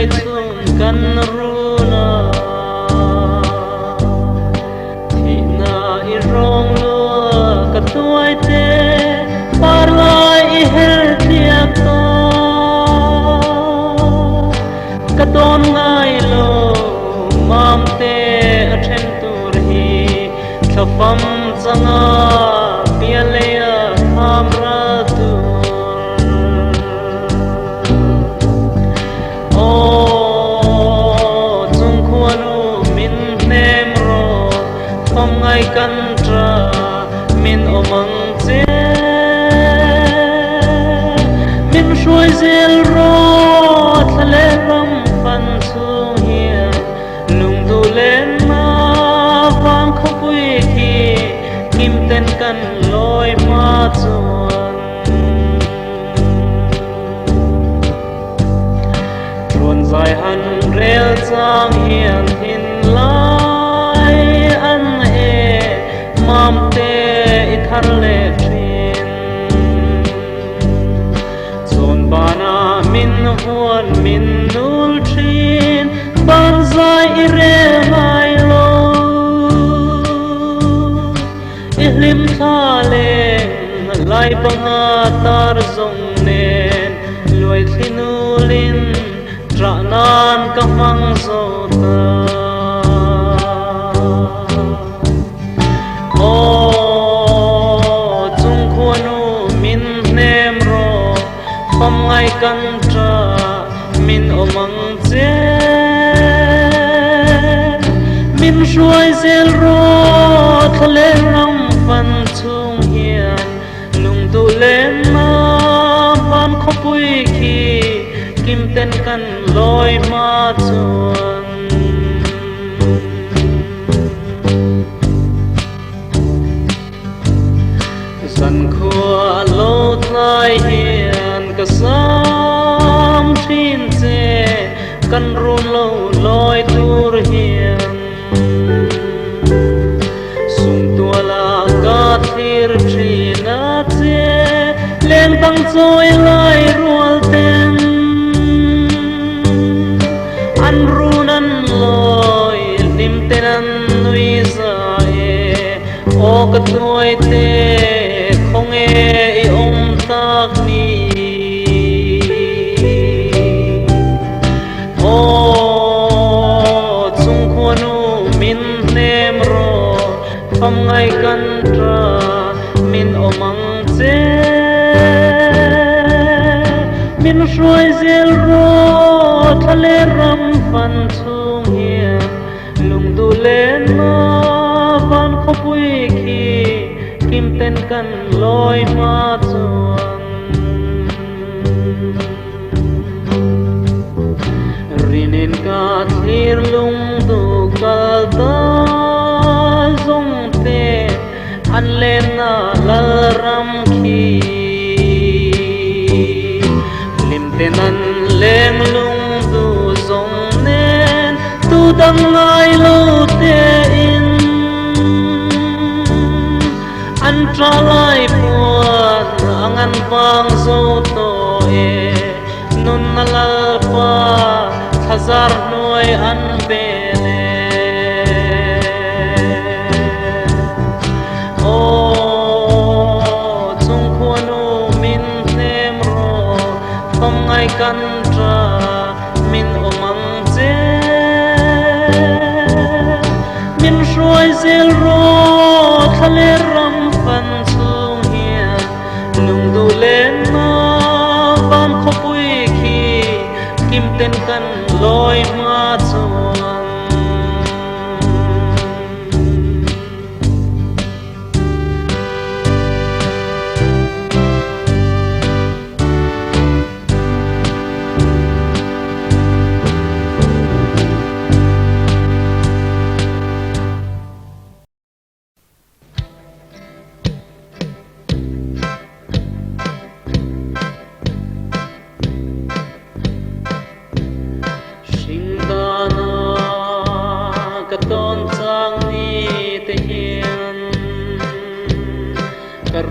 ngay chung kan runa thì na i rong lua ka tuai te par lai i hel tiak to ka don ngai lo mam te a then tur hi thafam changa pialea tham ra tu Famngaih kan tra min omang che min shuai zel ro thale ram pan chung hian lung du len ma wang khopui khi kim ten kan loi ma chuan truan zai han rel chang hian hin lai an mam te i thar le thin chon bana min huan min nul thin ban zai i re mai lo i hlim tha le lai banga tar zong nen loi thinulin tra nan ka mang zautea Famngaih kan tra min omang che min shuai zel ro thale ram pan chung hian lung du len ma van khopui khi kim ten kan loi ma chuan san khua lo tlai hian ka sam thin che kan run lo loi tur hian sum tua la ka thir thina che leng tang choi lai rual ten an runan loi nim tenan nui za e o ka tuai te không e i om tak ni o chung khuanu min nem ro famngaih kan tra min omang che min shuai zel ro thale ram pan chung hian lung du len ma van khopui khi kim ten kan loi ma chuan rinin ka thlir lung du kal ta zong te an len na lal ram khi lim ten an leng lung du zong nen tu dang ngai lo te in an tra lai puan angan bang zo to e nun na lal pa thazar noi an bele o chung khuanu min nem ro famngaih kan tra min omang che min shuai zel ro thale ram pan chung hian lung du len ma van khopui khi kim ten kan loi ma chuan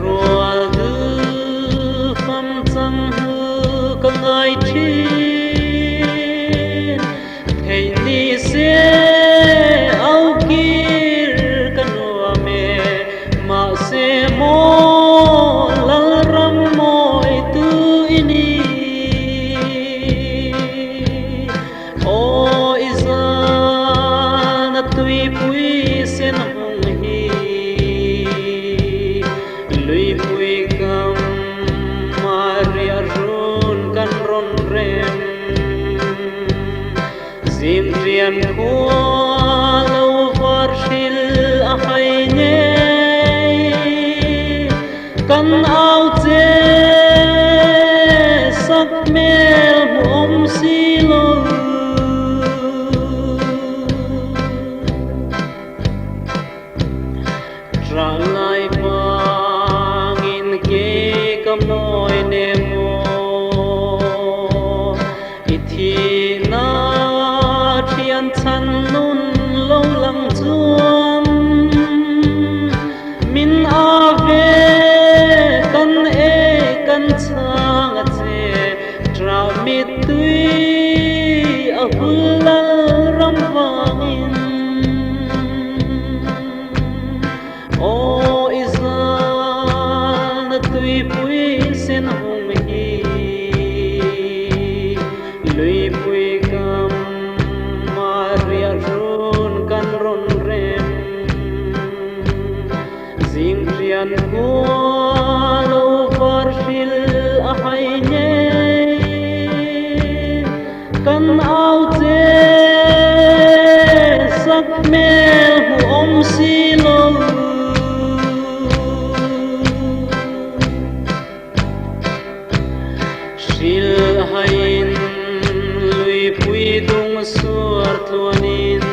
rual du pham chang hu ka ngai thi rem zim rian khua lâu var shil a hai nhé kan ao che sắc mel om si lo tra lai bang in ke kamoi ne mo ithi na thian chan nun lo lang chuan min ave kan e kan chang a che tra mi tui a hula ram wangin o izan tui pui sen hong hi lui pui kam maria ron kan ron rem zing rian hua lo var shil a hai nhé kan ao che sắc mel hu om si lo shil hain lui pui dung suar thuanin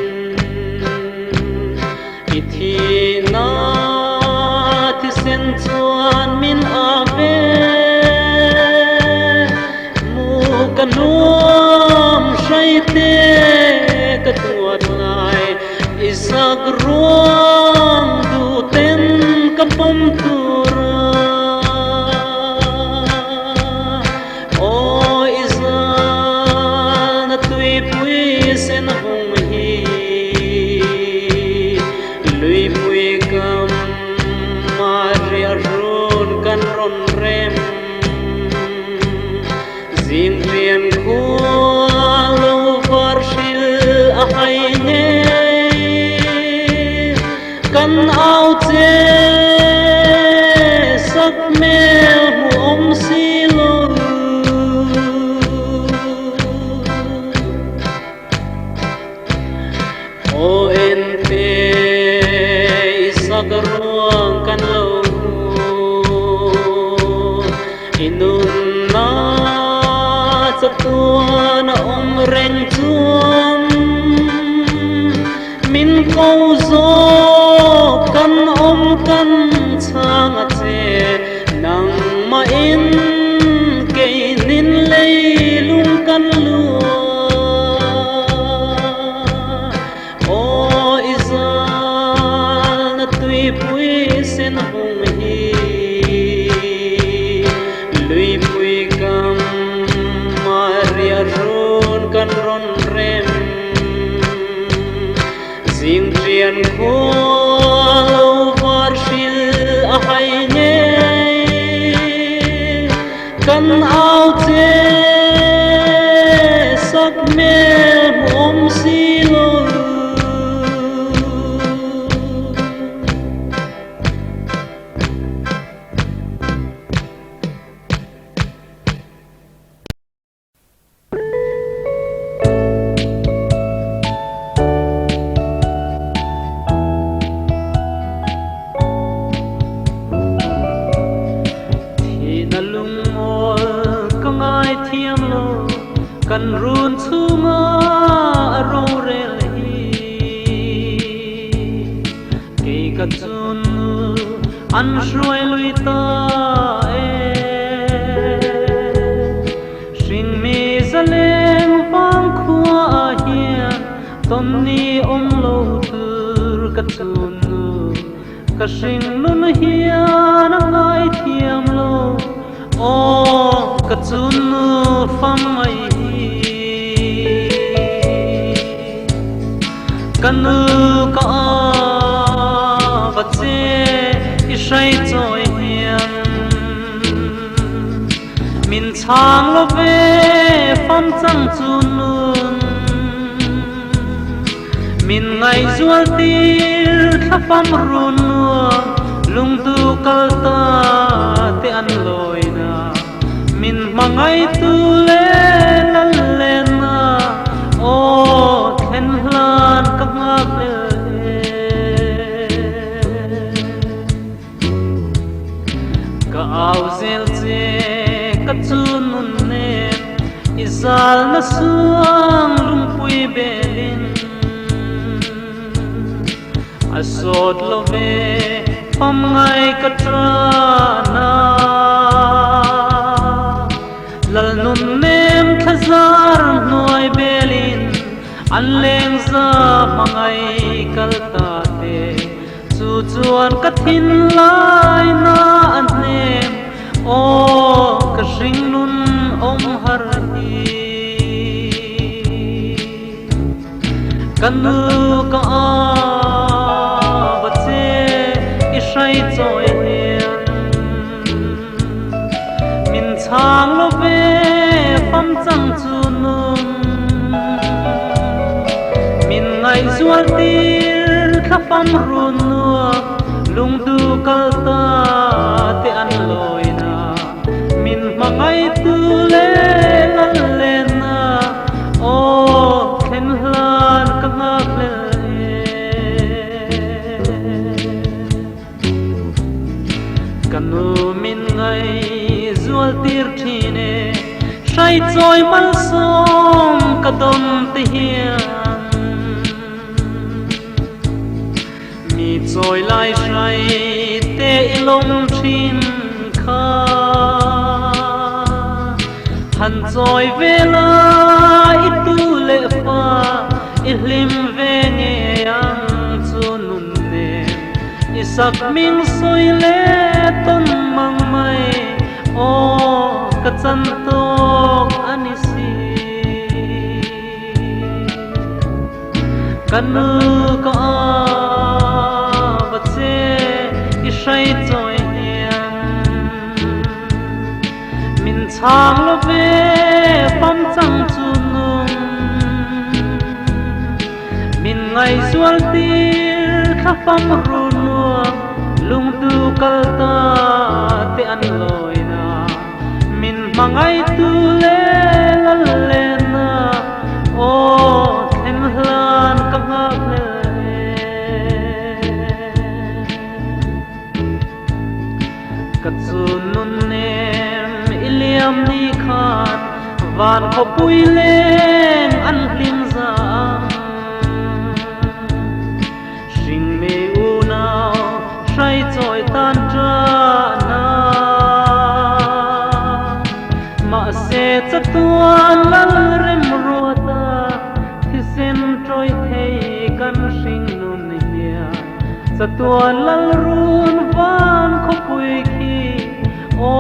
ithi na thi sen chuan min ave mu kanuam shai te ka tuat lai isak ruam du ten ka pom tura o izan tui pui sen hong hi lui pui kam maria ron kan ron rem zim rian khua lo var shil a hai nhé kan ao che sắc mel hu om si lo o en pe isak ruang kan lo inun na chatuan om ren chuan min ko zo kan om kan chang a che nang ma in ke nin lei lung kan lua o izan tui pui sen hong hi lui pui kam maria ron kan ron rem zing trian khua lo var shil a hai nhé kan ao che sắc mel om si lo kan run chunga ro rel hi ke ka chun an shroi lui ta e shin mi zaleng pang khua hian tom ni om lo tur ka chun ka shin nun hian ngai thiam lo o ka chun fam mai kanu ka vật che isai choi hian min chang lo ve pham chang chun nun min ngai zual tir tha pham run lung tu kal ta te an loi na min mangai tu le sal na suang lungpui belin asod love Famngaih katrana lal nun nem khazar noi belin an leng za mangai kalta te chu chuan ka thin lai na an nem o ka ring nun om har hi kanu ka ba che i shai choi hian min chang lo ve pam chang chu nun min ngai zual tir kha pam run nuwa lung du kal ta te an loi na min mangai tu le lan le na o khen hlan ka ngak le kanu min ngai zual tir thine shai choi mal som ka dom te hian mi choi lai shai te ilom thin kha han choi vela i tu le fa i hlim ve nge ang chu nun ne i sak ming soi le ton mang mai o ka chan tok ani si kanu ka ba che i shai choi hian min chang lo ve pam chang chu nun min ngai zual tir kha pam ru nuwa lung tu kal ta te an loi na min mangai tu le lan le na o then hlan ka ngak le ka chu nun nem iliam ni khat van ko pui leng an hlim za sing me u nao shai choi tan tra na ma se chatuan lal rem ruata thi sen troi thei kan sing nun hia chatuan lal run van kho pui khi o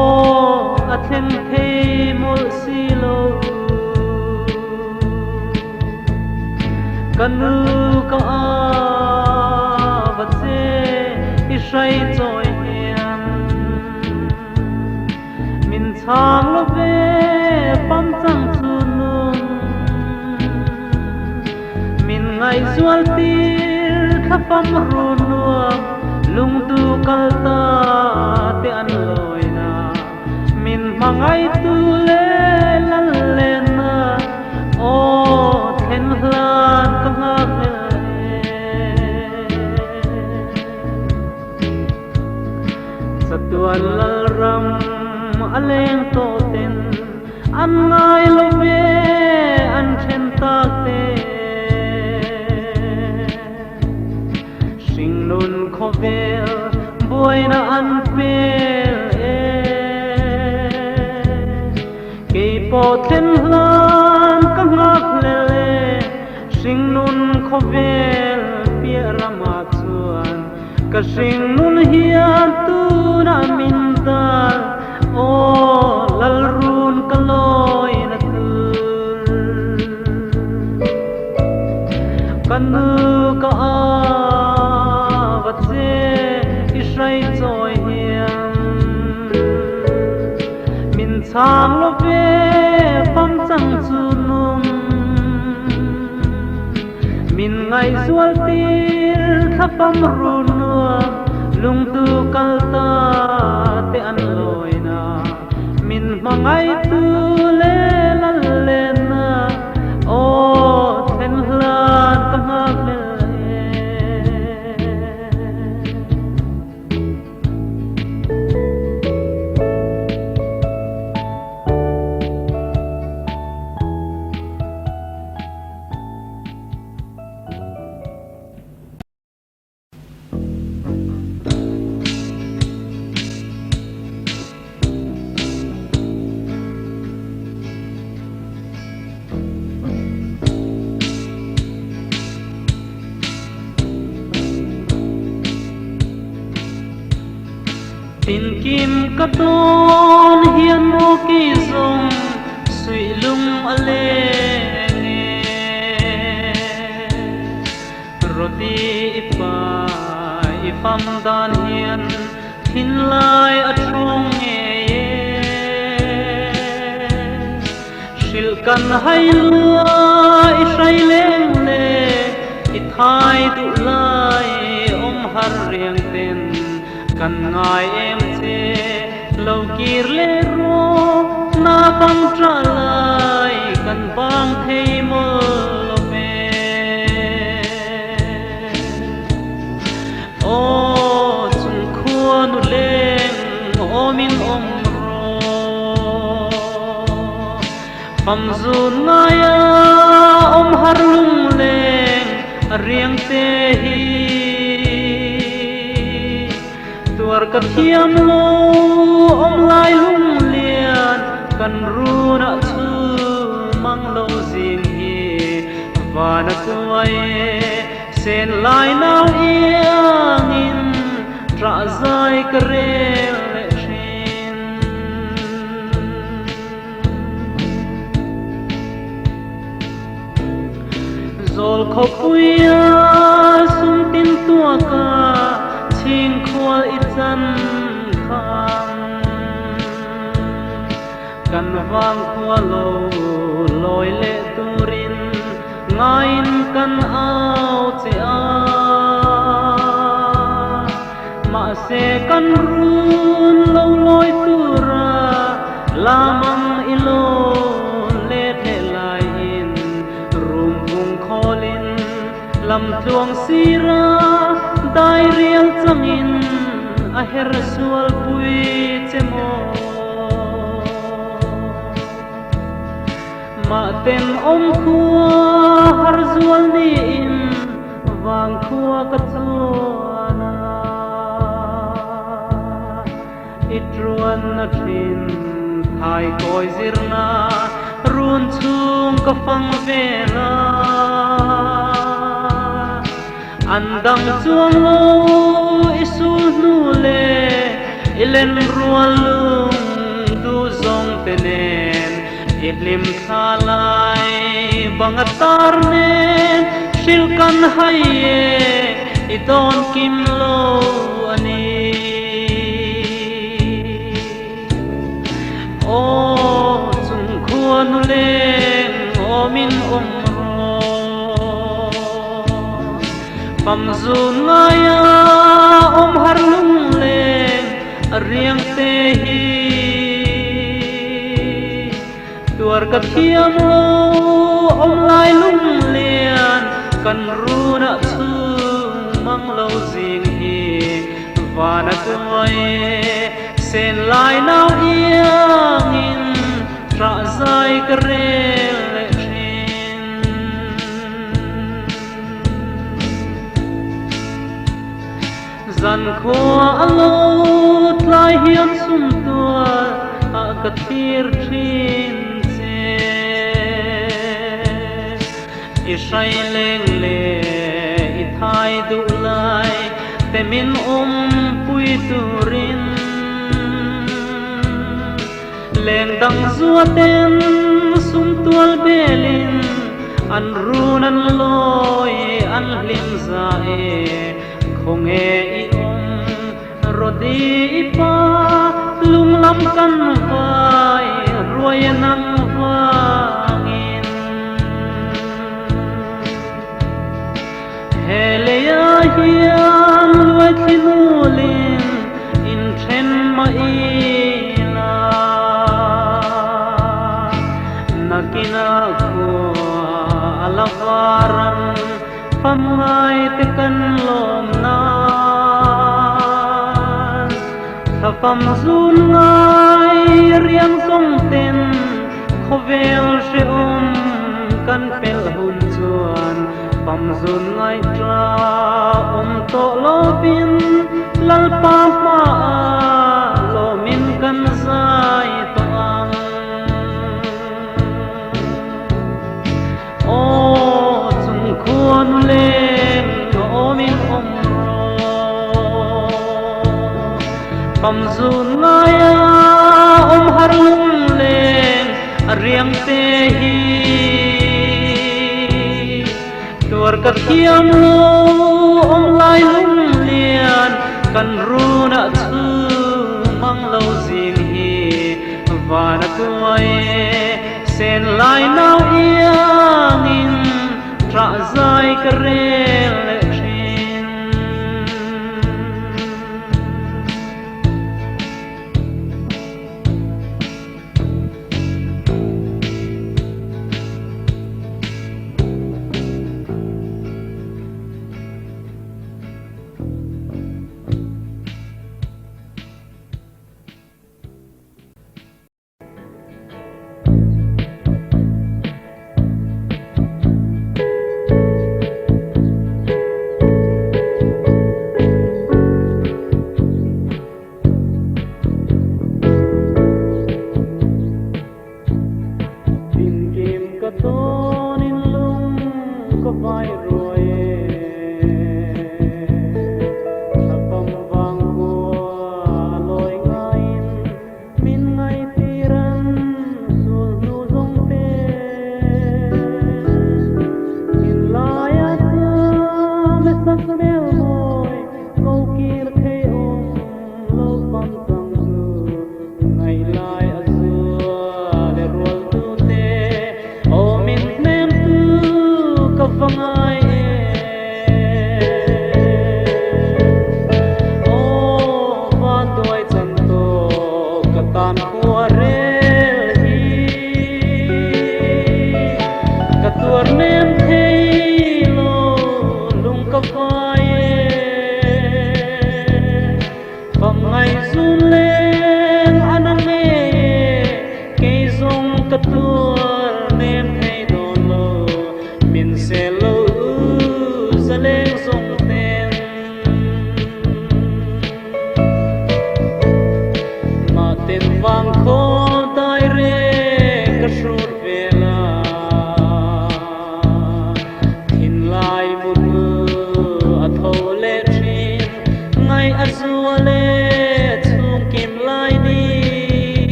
a then thei mol si lo kanu ka ba che i shai choi hian min chang lo ve pam chang chu nun min ngai zual tir kha pam ru nuwa lung du kal ta te an loi na min mangai tu le lan le na o then hlan ka ngak le satuan lal ram aleng to ten an ngai lo ve an chen tak te sing nun kho vel boy na an pel ke po then hlan ka ngak le sing nun kho vel pia rama chuan ka sing nun hian tu na min dal o lal run ka loi na tur kanu ka ba che i shai choi hian min chang lo ve pam chang chu nun min ngai zual tir kha pam ru nuwa lung tu kal ta te an loi na min mangai tu le lan le na o then hlan ka ngak le tin kim cắt tôn hiền mô kỳ dòng suy lung ale roti ipa ifam dan hiền hin lai a trong sil kan hai lua i sai leng le i thai tu lai har riêng tên cần ngài em thế lâu kir lê ro na băng trả lại cần băng thấy mơ lo mê ô chung khua nu lên ô min ro pham du naya har lung lên riêng te hi tuar ka thiam lo lai lung lian kan ru na chu mang lo zin hi và na tuai sen lai nau iang in tra zai ka rel le shin zol kho puya sum tin tua ka ching khua ít dân khang kan vang khua lo loi lệ turin ngain kan ao che a ma se kan run lo loi tura lamang ilo le the lai in rum bung kholin lam chuang sira dai riang changin a her sual pui chemo ma ten khua har zual ni in wang khua ka chuana itruan na thin thai koi zirna run chung ka phang vela andang chuang lo isul nu le ilen rual lung du zong tenen iblim thalai bangatar nen shilkan haye idon kim lo ani o chung khua nu leng o min pham du naya har lung lên riêng te hi tuar ka thiam lo lai lung lian kan ru na chu mang lo zing hi và na tuai sen lai nau iang in tra zai ka rel zan khua alo tlai hiam sum tua a ka tir thin che i sai leng le i thai du lai te min pui turin leng dang zua ten sum tual belin an runan loi an lim za không nghe ý roti ipa lung lam kan vai ruai nang vangin heleya hian luai thinulin in then ma ila nakina ko alavaran famngaih te kan lom na thapam zun ngai riang song ten khovel she kan pel hun chuan pam zun ngai tra to lo bin lal pa ma lo min kan zai to ang o chung khuan lên o min phẩm dùn ngaya har lung lên riêng te hi tuar ka thiam lo lai lung lian kan ru na chu mang lo zin hi và na tuai sen lai nau yang in tra zai ka rel le thin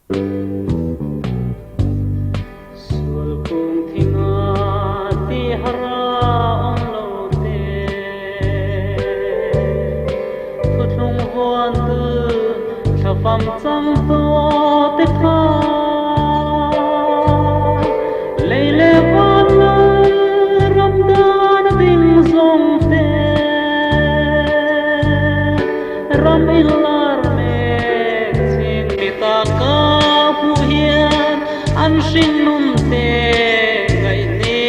Sual kung thinga ti hara ong lo te Thutlung huan tư Tha pham chang to te kha Leile van la ram dan ding zong te Ram in lar mek ching mi ta ka pu hian An shin nun te ngai ni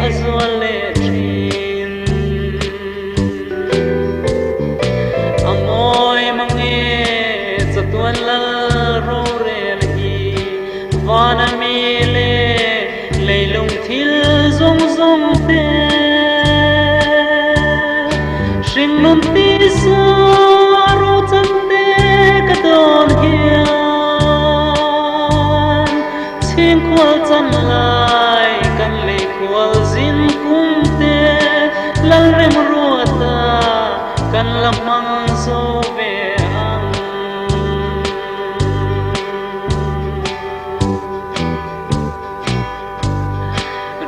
azwal le thin Amoy mange chatuan la ro rel hi Vana mi le leilung thil zong zong te Shin nun ti sa ro chan te ka don hian Ching kwal chan lai kan le kwal zin kum te Lal rem ruata kan lamang so ve ang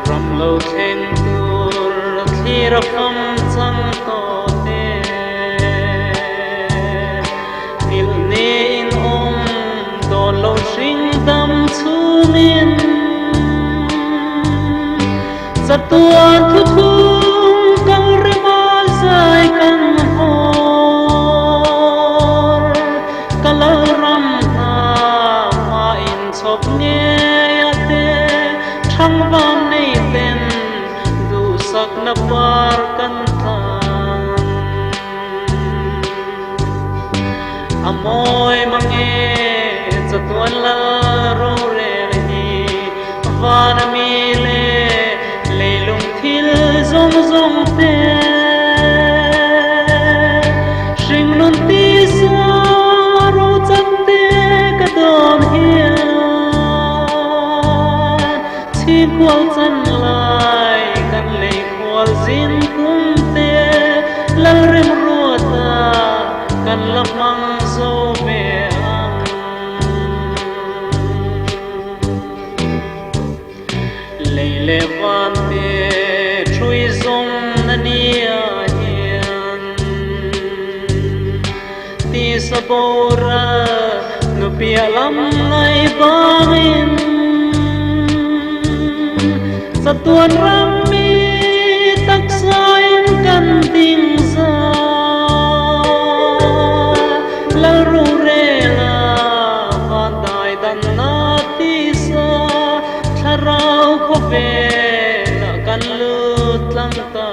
Ram lo theng tur thira pham chang to te Nil ni in don lo shing dam chu min Satuan thu thung kang remal sai kan hor Kalal ram na ma in chop nge ate Thang vam nei ten du sak na par kan than Amoy mange chatuan la ro rel hi Vana mi le leilung thil zong zong te Shing nun ti sa ro chan te ka don hian Chi kwal chan lai kan le kwal zin kum te Lal rem ruata kan lamang zo ve ang Leile van te chui zong na nia hian Ti sa bora nu pia lam ngai bangin Sa tuan ram mi tak sain kan ting za Lal ru re la van dai dan na ti sa Tharau ko ve na kan lut lang ta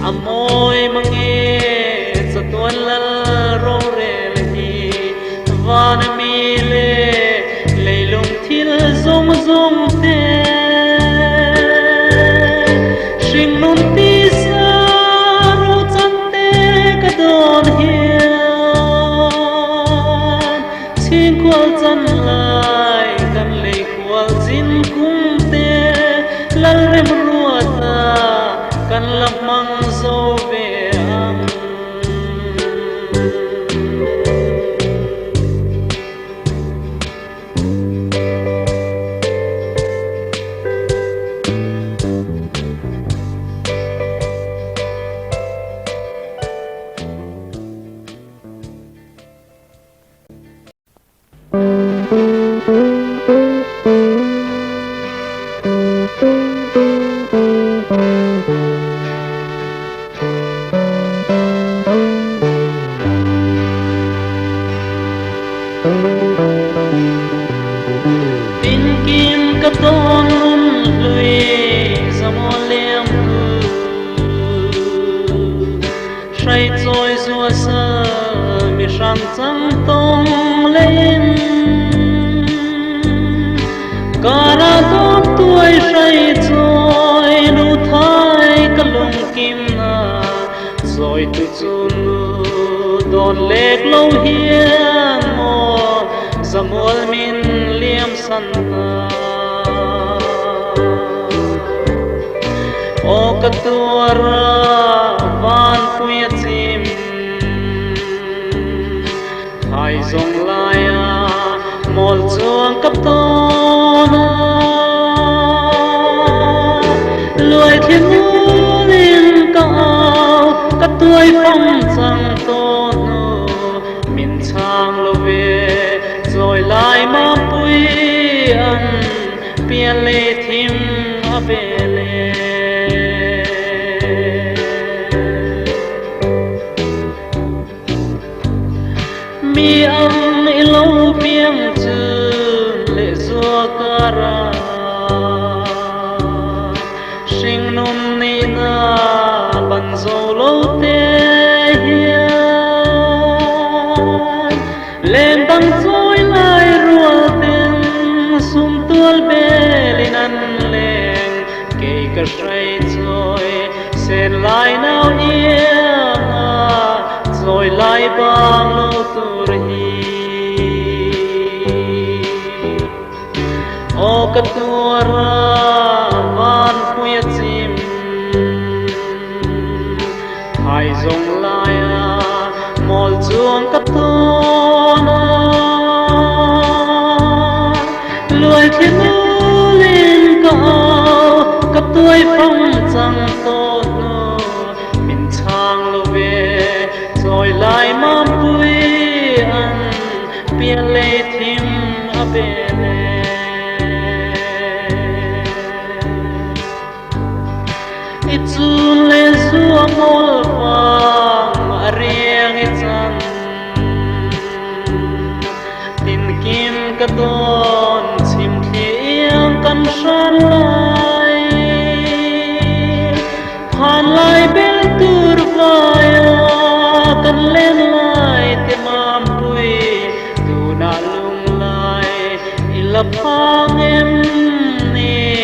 Amoy mange chatuan lal ro rel hi Vana mi le leilung thil zong zong te Shing nun ti sa ro chan te ka don hian Ching kwal chan lai kan le kwal zin kum te Lal rem ruata kan lamang zo ve ang Tin kim ka ton nun lui Zamo liam Shai choi zua sa mi shan chang tong lên Kana top tuai shai choi nu thai ka lung kim na Zoi tu chu nu don lek lo hian mo Zamol min liam san na O katuara van puya chim hai dòng lai một chuông cấp tôn lùi thiên ngũ lên cao các tuổi phong chẳng tôn miền trang lô về rồi lại mà bụi ăn bia lê thím ở bề lê mi âm lâu biếng chữ lệ dùa ca ra sinh nôm ni na bằng dầu lâu tê hiền lên tăng dối lại rùa tên sum tuol bê lên ăn lên kê cả say rồi sen lại nào yên rồi lại bằng lâu tu hi o cả tua ra van khuya chim hai dòng lai mol chuông cả tôn lùi thiên ngũ lên cao cả tuổi phong chẳng tôn mình trang lô về rồi lại mà bụi ăn bia lê thím ở bề lê ít chun lê dùa mol vàng mà riêng ít chân tin kim cả đón chim thiêng căn san lại phan lại bên tur vai kan lên lại tìm am bụi tu na lung lại ilap hang em ni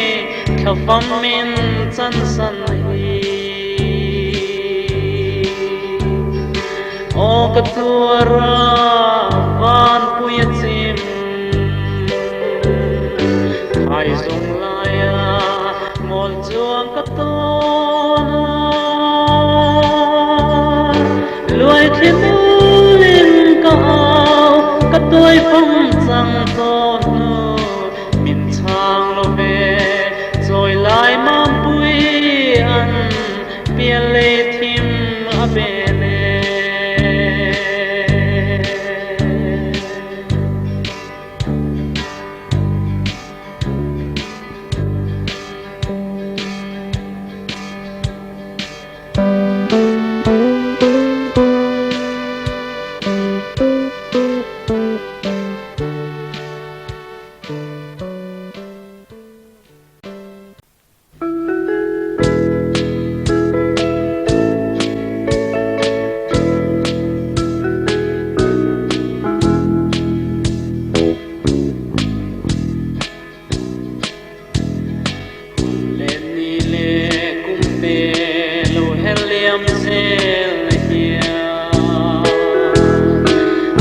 khao pham min chân san hi o ka tua ra van puya chim hai zong lại mol chuang ka ton lùi thiên ngũ lên cao các tuổi phong chẳng tôn miền trang lô về rồi lại mang bụi ăn bia lê thím ở bề lê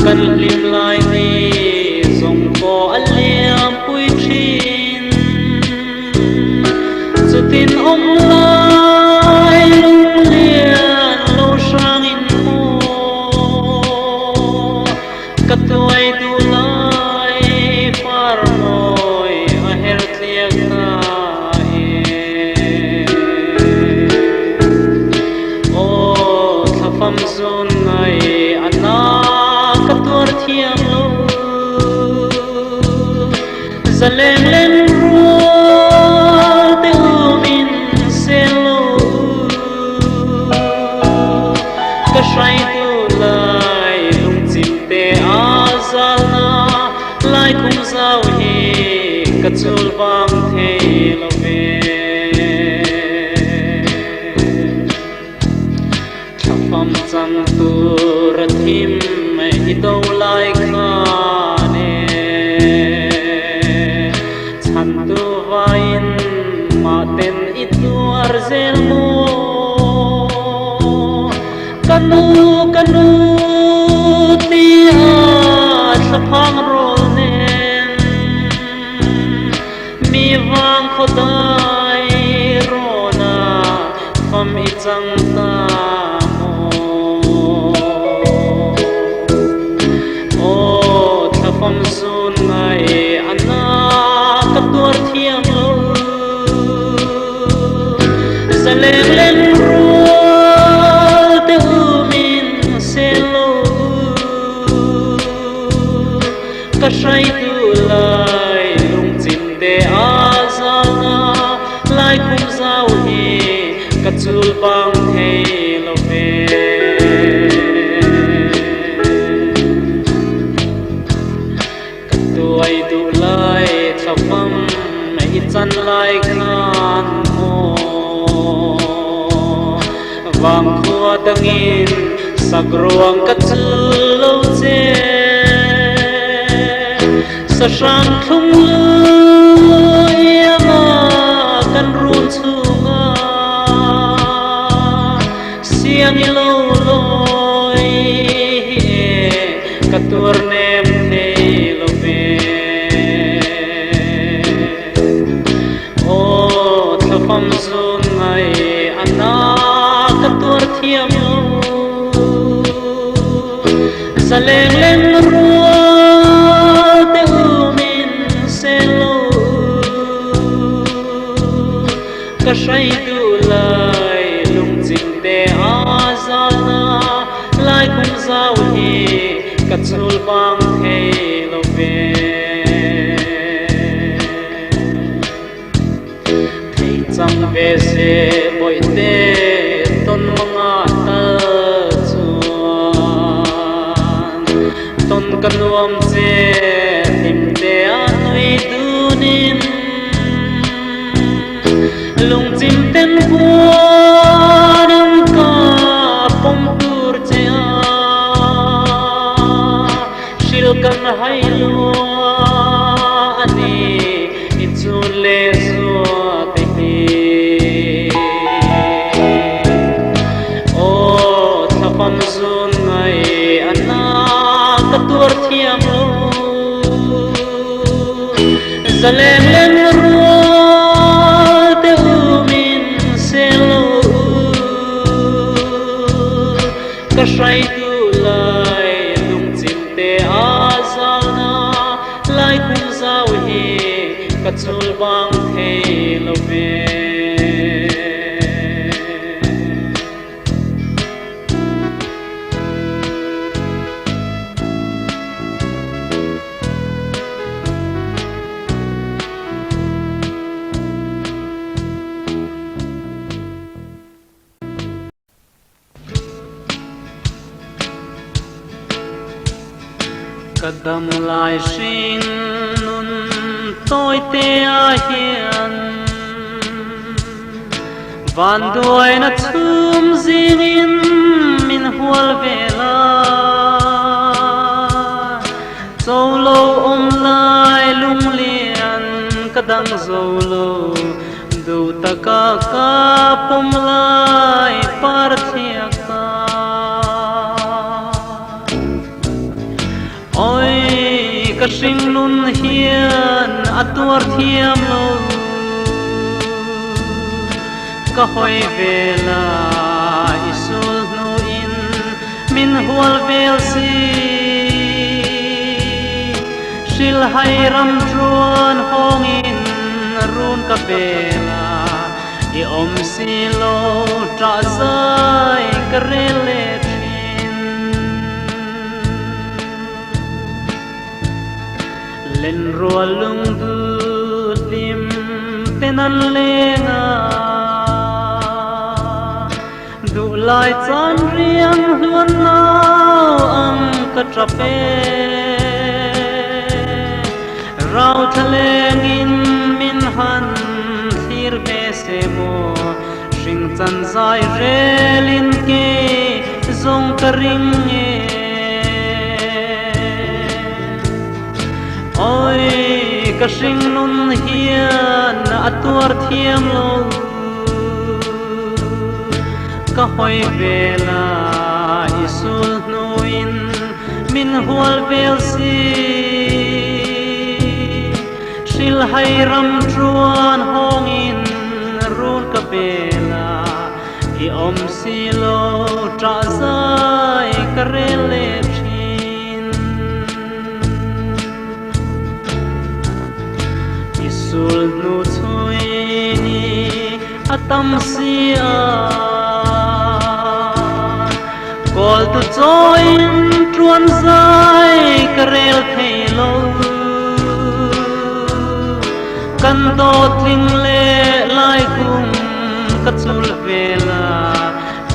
kan lim lai ni zong ko aliam pui chin chutin om lai lung lian lo sang in mo ka tuai tu lai par moi a her tliak na o thafam zon nai ana thiam lo zaleng len rual te umin selo ka shai tu lai lung chim te azal na lai khum zau hi ka chul bang the lo ve thapam chang tu rathim mai đâu lại khane chan tu vain ma ten ituar zel mo kanu kanu ti sa phang rol nen mi vang khodai rona pham i chang ta say tu lai lung chim te a zau na lai khum zau hi ka chul bang thei lo ve ka tuai tu lai thapam mai chan lai khan mo vang khua tangin sagruang ka chul lo che sa sang thung lui ama kan run chunga siang lo loi ka tur nem thei lo ve o thapam zun ngai ana ka tur thiam lo sa leng leng ru ka say tu lai lung chim te a zau na lai khum zau hi ka chul bang thei lo ve thei chang ve se boi te ton manga tal chuan ton kan nuam che nim te a noi tunin lung chim ten buan ka pom tur che a shil kan hai lo ani in chun le zo te hi o thapam zun ngai ana ka tur thiam lo zaleng leng ru ka say tu lai lung chim te a zau na lai khum zau hi ka chul bang thei lo ve kadam lai shin nun tôi te a hian van đuôi na thum zing in min hual vela zo lo om lai lung lian kadang zo lo du ta ka pom lai par thia ka oi ka sing nun hian atuar thiam lo ka hoi vela isul nu in min hual vel si shil hai ram truan hong in run ka vela i om si lo tra zai ka rele len rua lung du lim tenan lenga du lai chan riang luan nau ang ka trape rau thaleng in min han thir ve se mo ring chan zai relin ke zong ka ring e oi ka sing nun hian atuar thiam lo ka hoi vela isul nu in min hual vel si shil hai ram truan hong in run ka vela i om si lo tra zai ka rele sul nu chui ni atam sia kol tu join truan zai karel thei lo do thling le lai kum kachul vela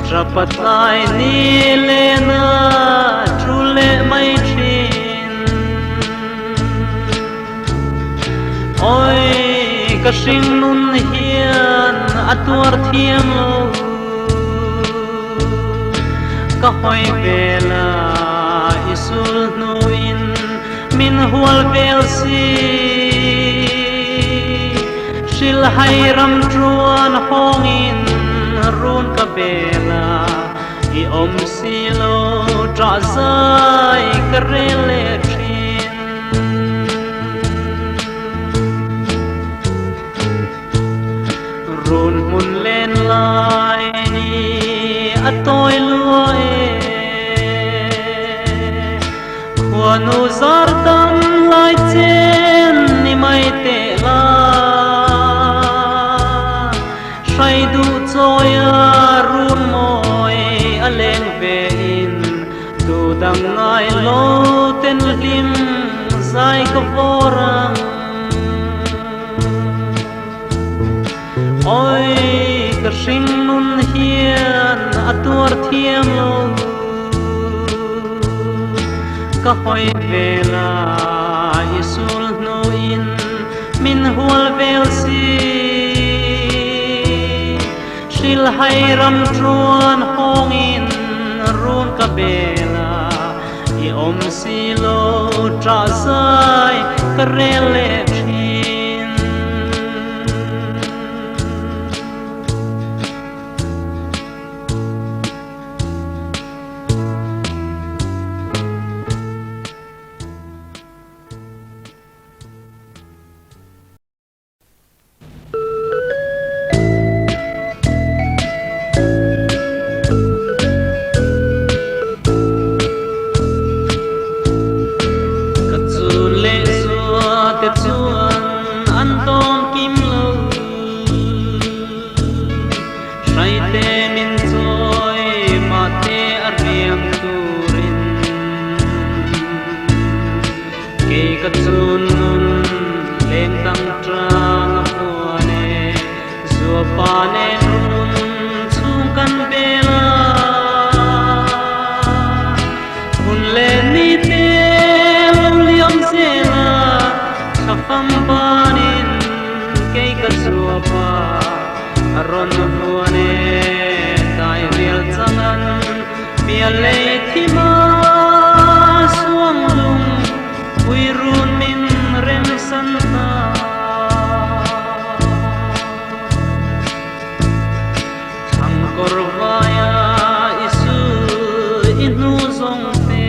trapat lai ni le na trule mai thin oi ka sing nun hian atuar thiam lo ka hoi vela isul nu in min hual vel si shil hai ram truan hong in run ka bela I om silo tra sai ka rele thin run mun len lai ni atoi lua Wanu zartam lai chen ni mai te la Shai du choya run moi aleng ve in Du dang ngai lo ten lim zai ka vorang Oi ka shing nun hian atuar thiam lo ka hoi vela isul no in min hual vel si shil hai ram truan hong in run ka bela I om silo tra sai ka rele thin Ron huane tai riel changan pia le thima suang lung pui run min rem san ta thang korwaya isu inu zong te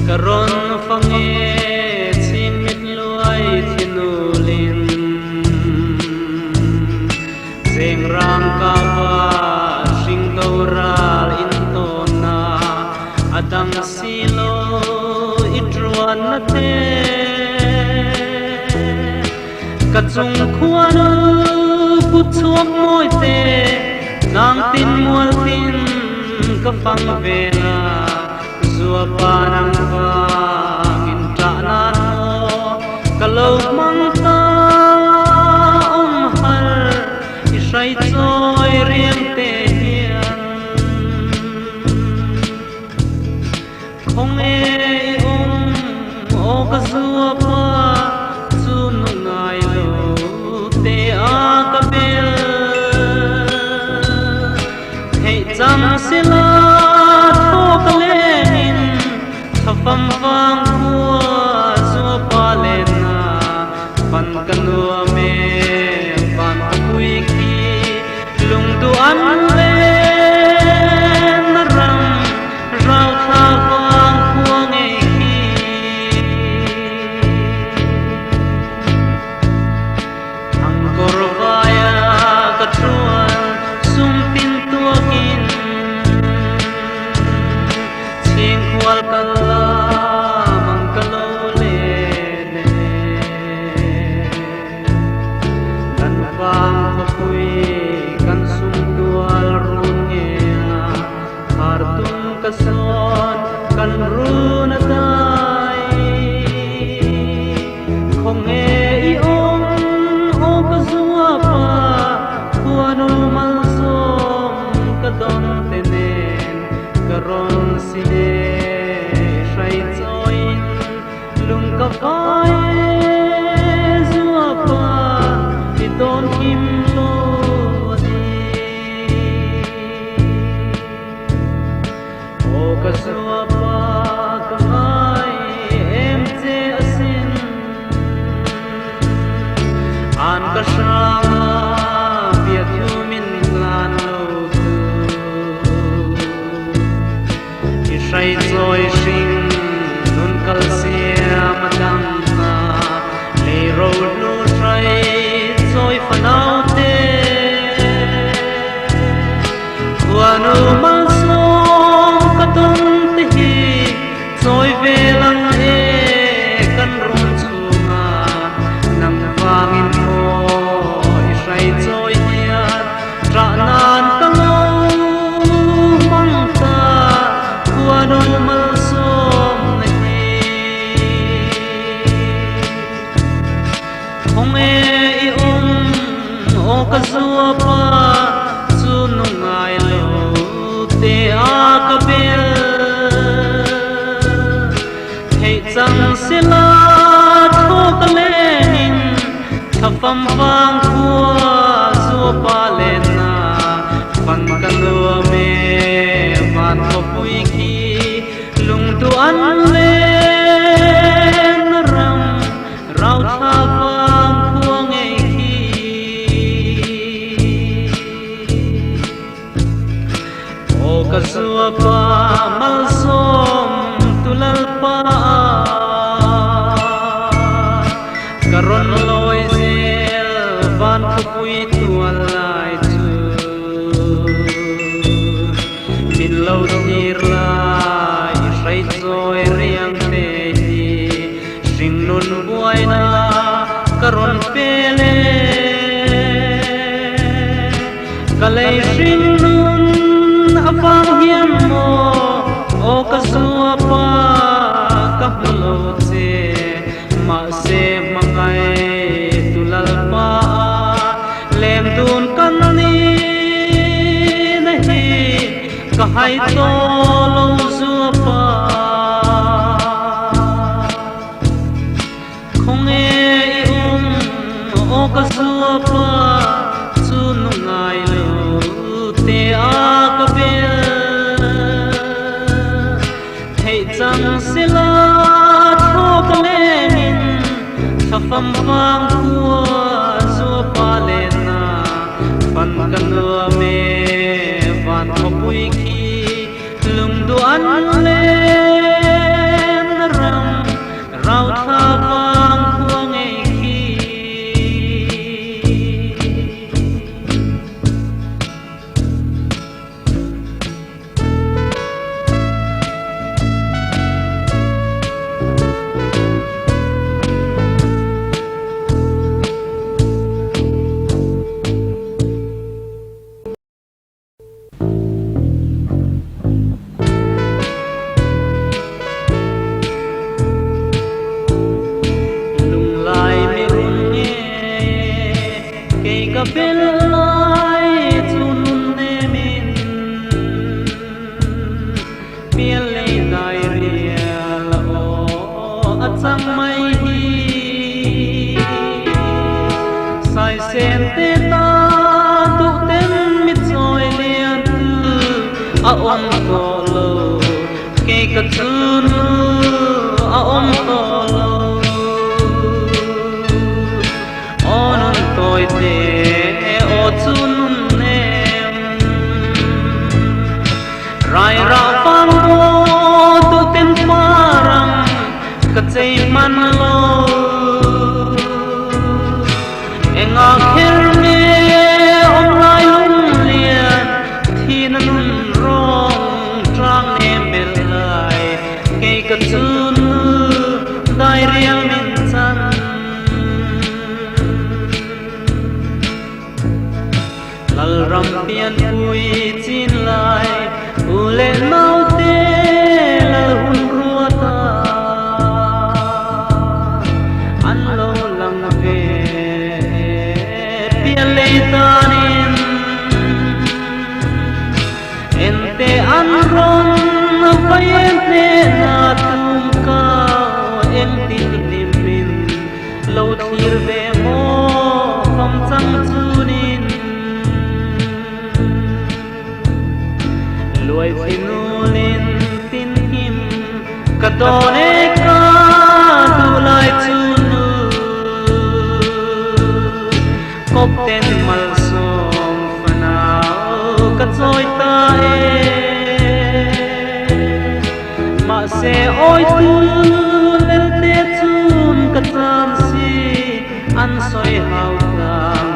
karon fange chin mit luai thinulin Rang kawa sing kaural intona adang silo itruan na te kachung khuanu puchuak moi te nang tin mual tin ka phang vela zua panang wang in ta na no kalau mang ta Sai choi riêng te hian Không e o ka zua pa chu nu ngai lo te a ka bel Hei cham sila tho ka lenin thafam wang hua zua pa len na pan kanua me pan pui lung tu an le na ram rau tha wang khuang e khi ang korvaya ka truan sum tin tuakin ching kwal kala mang kalo le ne kan wang pui kason kan runa tai không si de say joy lung ka vai zua pa ti don kim lo di o ka zua pa ka mai em che asin an ka sha bia thu min lan lo ki sai joy sing nun kal siam dang na le ro nu sai joy fanau te wanu mal so ka ton te hi joy ve lang e kan ron chunga nang wangin mo i sai joy hian tra nan ka lo mang ta wanu mal som na hi hong e I o ka zua pa chu nu ngai lo te a ka bel hei chang se la tho ka le nin tha fam wang khua zua pa le na pan ka lo me van ko pui ki lung tu an le na ram rau tha wang khua nge ki o ka zua pa mal som tu lal pa karon loi zel van ko pui tu alai chu min lo tir lai sai joy riang te hi sing nun buai na karon pele kalai sing nun apang hiam mo o ka zua pa ka lo che ma se mangai tulal pa lem dun kan ni nahi ka hai to lo zua pa khong e o ka zua pa chu nu ngai lo te a ka bel hei chang se la tho ka le min tha fam wang khua zua pa le na pan ka lo me van ko pui ki lung du an le na ram rau tha wang khua nge ki lung lai me run nge ke ka bel lai chu nun ne min pian le dai rial o a chang mai hi sai sen te ta tu tem mit joy lian tu a om to lo ke ka chun a om to lo onon toi te o chun nem rai ra pang mo tu tem parang ka chei man lo enga kher me om lai lum lian thin nun rong trang nem bel lai ke ka chun dai riang min chan lal ram pian pui chin lai u le nau te lal hun rua ta an lo lang ve pian le ta nin ente an ron vai Katone ka dulai chunu Kopten malsom fanao Katsoi ta Ma se oi tu lel te chun Katsan si An soi hau tang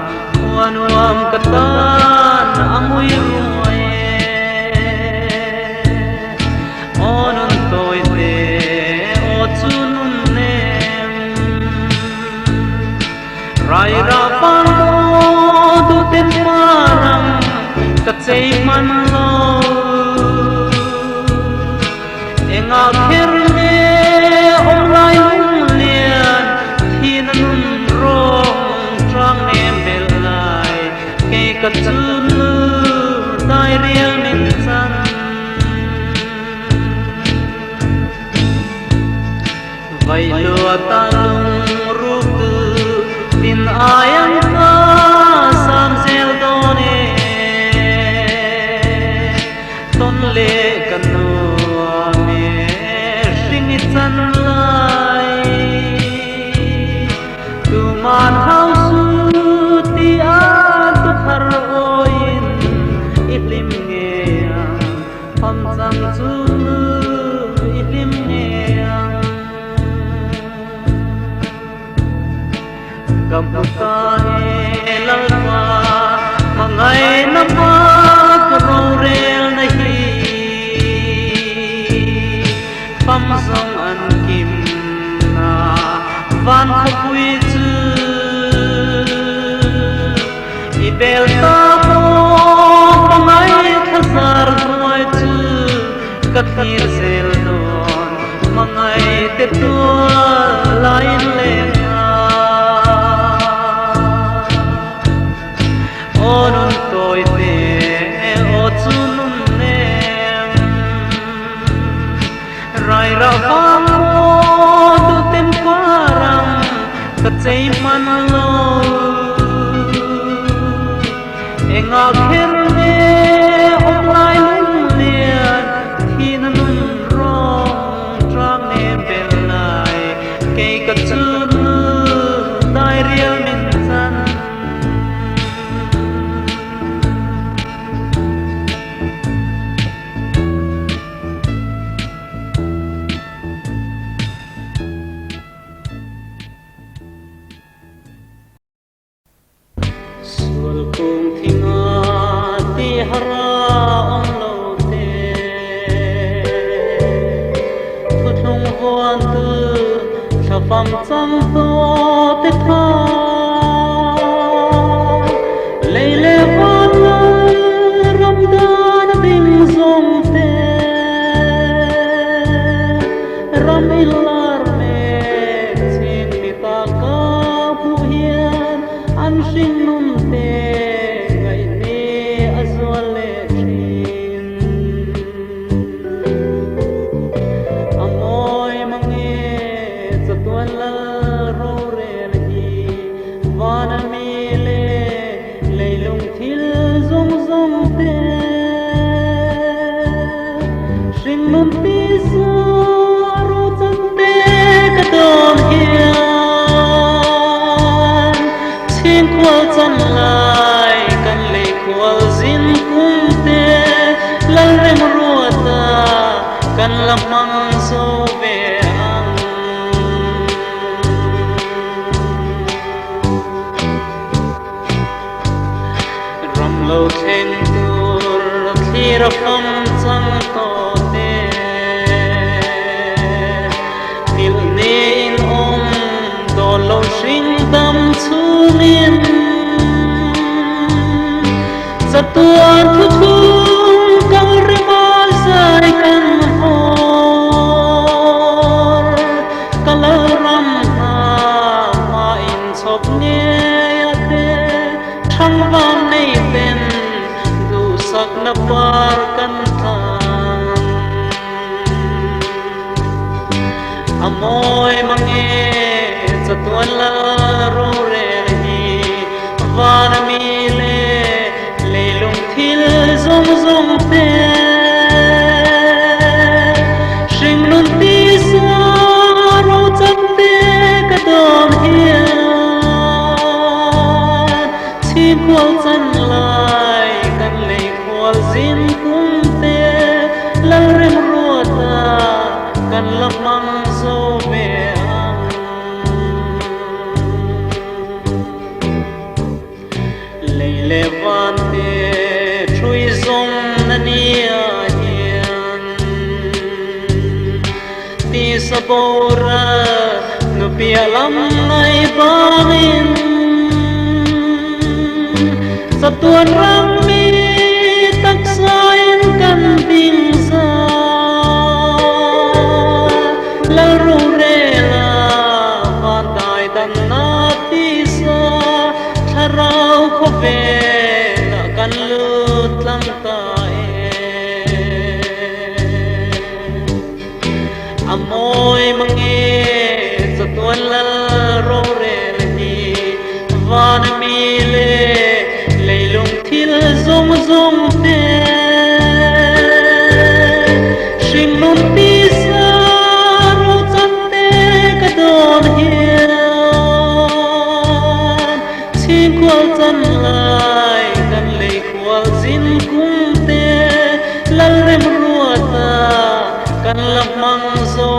Wanuam katan Amui ruai Onon toi te O chunun nem Rai ra pang o Du ten parang Katsay man lo Enga kher me Om lai lung lian Thina nun rong Trang nem bel lai Kay katsun lu Dai riel min san Vai lua ta lung ruk tu Tin ayang ta Sam zel done Ton le kanua me Ringit san lai Tu man hau su Ti an tu thar oin Ilim ngeang Hom sang chu Ilim ngeang Kamuta e lalpa Mangai na pag Rorel na hi Pamsong an kim na Van kapui chu Ibel ta mo Mangai khazar duai chu Kathir sel don Mangai te tua Lain len Onon toi te o chunun nem Rai ra vang o du ten parang Katsay man lo Enga kher me om lai lung lian Thina nun rong Trang nem bel lai Kay katsun Dai riel min san Sul kung thinga ti hara om lo te Thutlung voan tu Thafam cham to te tha Leile voan ram dan ding zong te Ram ilar me Chin mi ta ka pu hian An shin nun te Ngai te azwal le chin Amoy mange Chatuan la ro rel hi Vana mi le Leilung thil zong zong te Shin nun ti sa Ro chan te Kadon hian Chin kwal chan lai Kan le kwal zin kung te Lal rem ruata Kan lamang so ve ang Ram lo theng tur Thira pham chang to te Til ne in om Do lo shing dam chu min Satuan thu thung Kang rimal sai kan hor Kalaram na Ma in chop nye ate Thang vam nei ten Du sak na par kan than Amoy mange Chatuan la ro rel hi Vana mi le Leilung thil zong zong te Shing nun ti ti sabora nu pialam nai bangin satuan rami taksain kan bingsa lalu rela pandai dan natisa charau khove na kan lut lang tae amoy mange satuan laro rela van mile leilung thil zong zong te shing nun ti sa ro chan te ka don hian chim kwal chan lai kan lei kwal zin kum te lal rem ruata kan lam mang zo